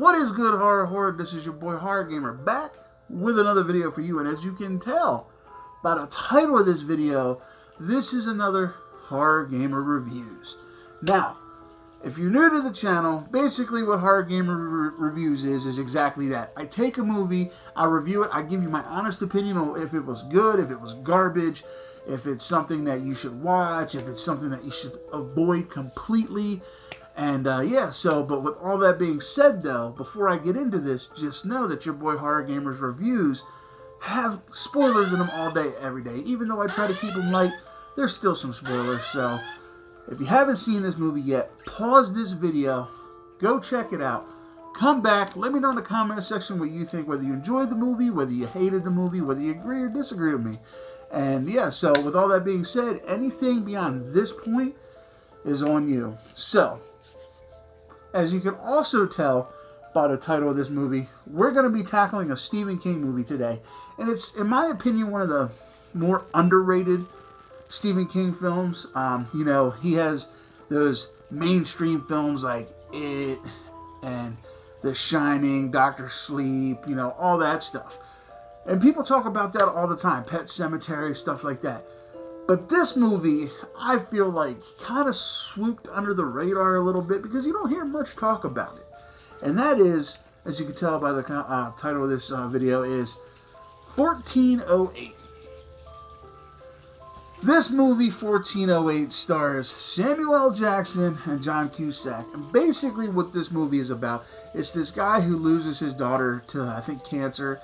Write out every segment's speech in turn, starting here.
What is good, horror? This is your boy Horror Gamer back with another video for you. And as you can tell by the title of this video, this is another Horror Gamer Reviews. Now, if you're new to the channel, basically what Horror Gamer Reviews is exactly that. I take a movie, I review it, I give you my honest opinion on if it was good, if it was garbage, if it's something that you should watch, if it's something that you should avoid completely. And yeah, but with all that being said though, before I get into this, just know that your boy Horror Gamer's Reviews have spoilers in them all day, every day. Even though I try to keep them light, there's still some spoilers. So if you haven't seen this movie yet, pause this video, go check it out, come back, let me know in the comment section what you think, whether you enjoyed the movie, whether you hated the movie, whether you agree or disagree with me. And yeah, so with all that being said, anything beyond this point is on you. So, as you can also tell by the title of this movie, we're going to be tackling a Stephen King movie today. And it's, in my opinion, one of the more underrated Stephen King films. You know, he has those mainstream films like It and The Shining, Dr. Sleep, you know, all that stuff. And people talk about that all the time, Pet Sematary, stuff like that. But this movie, I feel like, kind of swooped under the radar a little bit because you don't hear much talk about it. And that is, as you can tell by the title of this video, is 1408. This movie, 1408, stars Samuel L. Jackson and John Cusack. And basically what this movie is about is this guy who loses his daughter to, I think, cancer.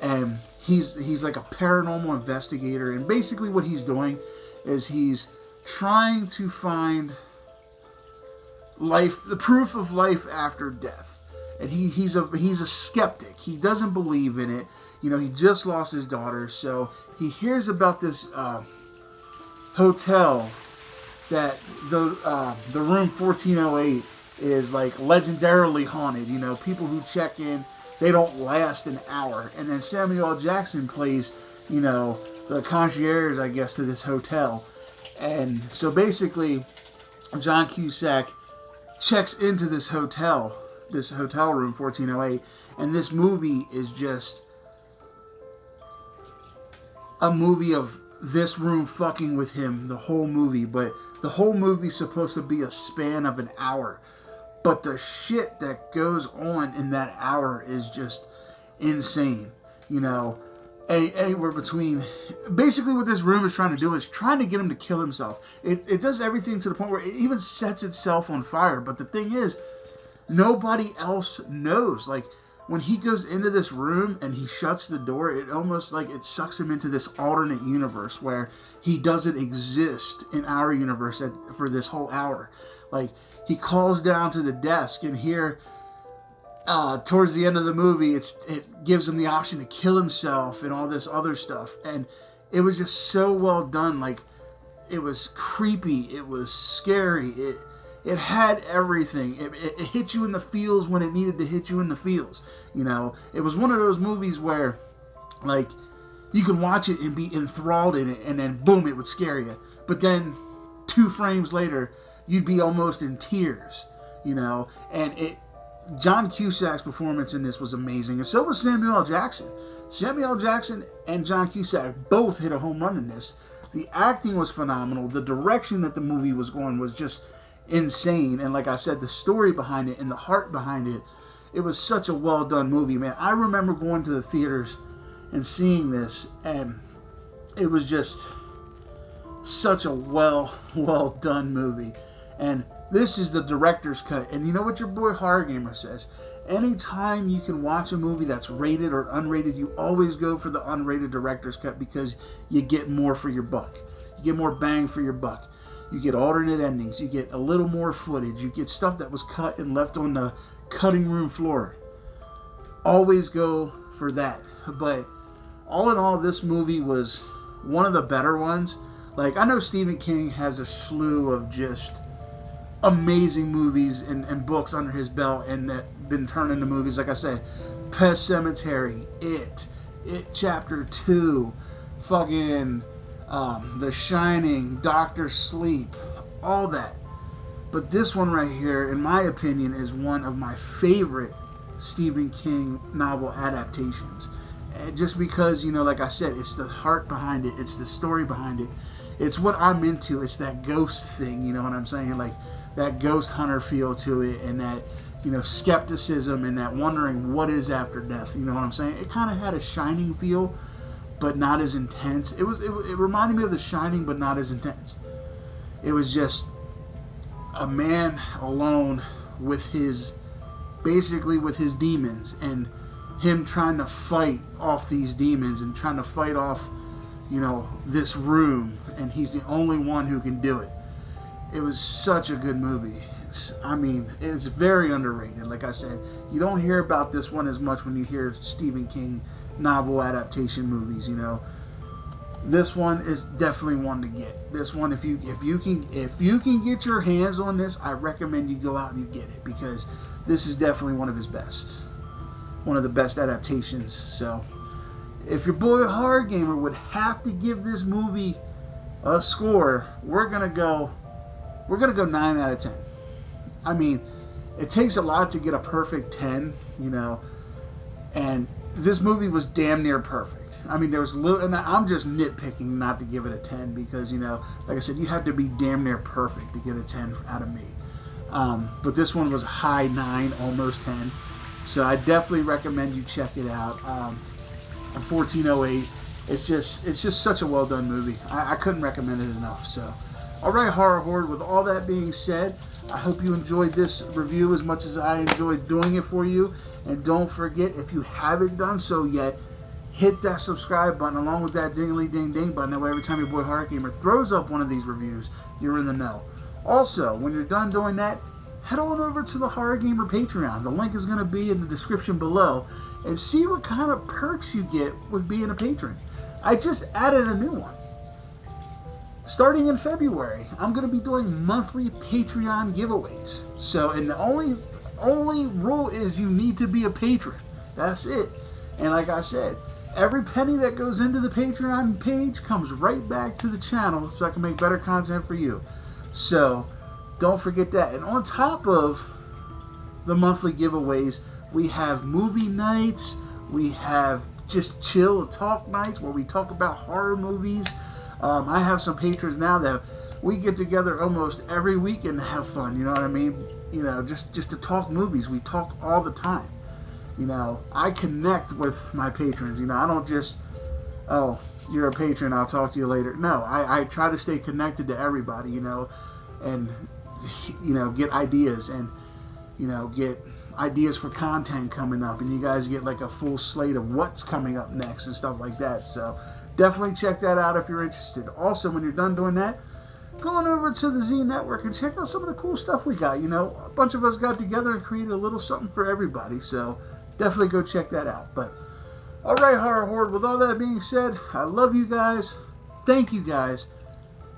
And he's like a paranormal investigator, and basically what he's doing is he's trying to find life, the proof of life after death. And he's a skeptic. He doesn't believe in it. You know, he just lost his daughter, so he hears about this hotel that the room 1408 is like legendarily haunted. You know, people who check in, they don't last an hour. And then Samuel L. Jackson plays, you know, the concierge, I guess, to this hotel. And so basically, John Cusack checks into this hotel room, 1408. And this movie is just a movie of this room fucking with him, the whole movie. But the whole movie's supposed to be a span of an hour. But the shit that goes on in that hour is just insane. You know, anywhere between... Basically what this room is trying to do is trying to get him to kill himself. It does everything to the point where it even sets itself on fire. But the thing is, nobody else knows. Like, when he goes into this room and he shuts the door, it almost like it sucks him into this alternate universe where he doesn't exist in our universe for this whole hour. Like, he calls down to the desk, and here, towards the end of the movie, it gives him the option to kill himself and all this other stuff. And it was just so well done. Like, it was creepy. It was scary. It had everything. It hit you in the feels when it needed to hit you in the feels. You know, it was one of those movies where, like, you could watch it and be enthralled in it, and then boom, it would scare you. But then 2 frames later, you'd be almost in tears, you know. And John Cusack's performance in this was amazing, and so was Samuel L. Jackson. Samuel L. Jackson and John Cusack both hit a home run in this. The acting was phenomenal. The direction that the movie was going was just insane. And like I said, the story behind it and the heart behind it, it was such a well done movie, man. I remember going to the theaters and seeing this, and it was just such a well done movie. And this is the director's cut. And you know what your boy Horror Gamer says? Anytime you can watch a movie that's rated or unrated, you always go for the unrated director's cut because you get more for your buck. You get more bang for your buck. You get alternate endings. You get a little more footage. You get stuff that was cut and left on the cutting room floor. Always go for that. But all in all, this movie was one of the better ones. Like, I know Stephen King has a slew of just amazing movies and books under his belt and that been turned into movies. Like I said, Pet Sematary, It Chapter 2, fucking The Shining, Dr. Sleep, all that. But this one right here, in my opinion, is one of my favorite Stephen King novel adaptations. And just because, you know, like I said, it's the heart behind it, it's the story behind it, it's what I'm into, it's that ghost thing, you know what I'm saying? Like that ghost hunter feel to it, and that, you know, skepticism, and that wondering what is after death, you know what I'm saying? It kind of had a Shining feel, but not as intense. It reminded me of The Shining, but not as intense. It was just a man alone with his, basically with his demons, and him trying to fight off these demons and trying to fight off, you know, this room, and he's the only one who can do it. It was such a good movie. I mean, it's very underrated. Like I said, you don't hear about this one as much when you hear Stephen King novel adaptation movies, you know. This one is definitely one to get. This one, if you can get your hands on this, I recommend you go out and you get it, because this is definitely one of his best. One of the best adaptations. So, if your boy Horror Gamer would have to give this movie a score, we're gonna go 9 out of 10. I mean, it takes a lot to get a perfect 10, you know, and this movie was damn near perfect. I mean, there was a little, and I'm just nitpicking not to give it a 10, because, you know, like I said, you have to be damn near perfect to get a 10 out of me. But this one was a high 9, almost 10. So I definitely recommend you check it out. 1408. It's just such a well done movie. I couldn't recommend it enough. So, all right, Horror Horde. With all that being said, I hope you enjoyed this review as much as I enjoyed doing it for you. And don't forget, if you haven't done so yet, hit that subscribe button along with that ding-a-ling-ding-ding button. That way, every time your boy Horror Gamer throws up one of these reviews, you're in the know. Also, when you're done doing that, head on over to the Horror Gamer Patreon. The link is going to be in the description below, and see what kind of perks you get with being a patron. I just added a new one. Starting in February, I'm going to be doing monthly Patreon giveaways. So, and the only rule is you need to be a patron. That's it. And like I said, every penny that goes into the Patreon page comes right back to the channel, so I can make better content for you. So, don't forget that. And on top of the monthly giveaways, we have movie nights, we have just chill talk nights where we talk about horror movies. I have some patrons now that we get together almost every week and have fun, you know what I mean? You know, just to talk movies. We talk all the time. You know, I connect with my patrons. You know, I don't just, oh, you're a patron, I'll talk to you later. No, I try to stay connected to everybody, you know, and, you know, get ideas, and, you know, get ideas for content coming up, and you guys get like a full slate of what's coming up next and stuff like that. So definitely check that out if you're interested. Also, when you're done doing that, go on over to the Z Network and check out some of the cool stuff we got. You know, a bunch of us got together and created a little something for everybody. So definitely go check that out. But all right, Horror Horde, with all that being said, I love you guys. Thank you guys.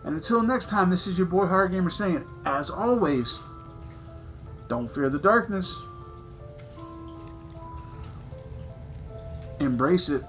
And until next time, this is your boy Horror Gamer saying, as always, don't fear the darkness. Embrace it.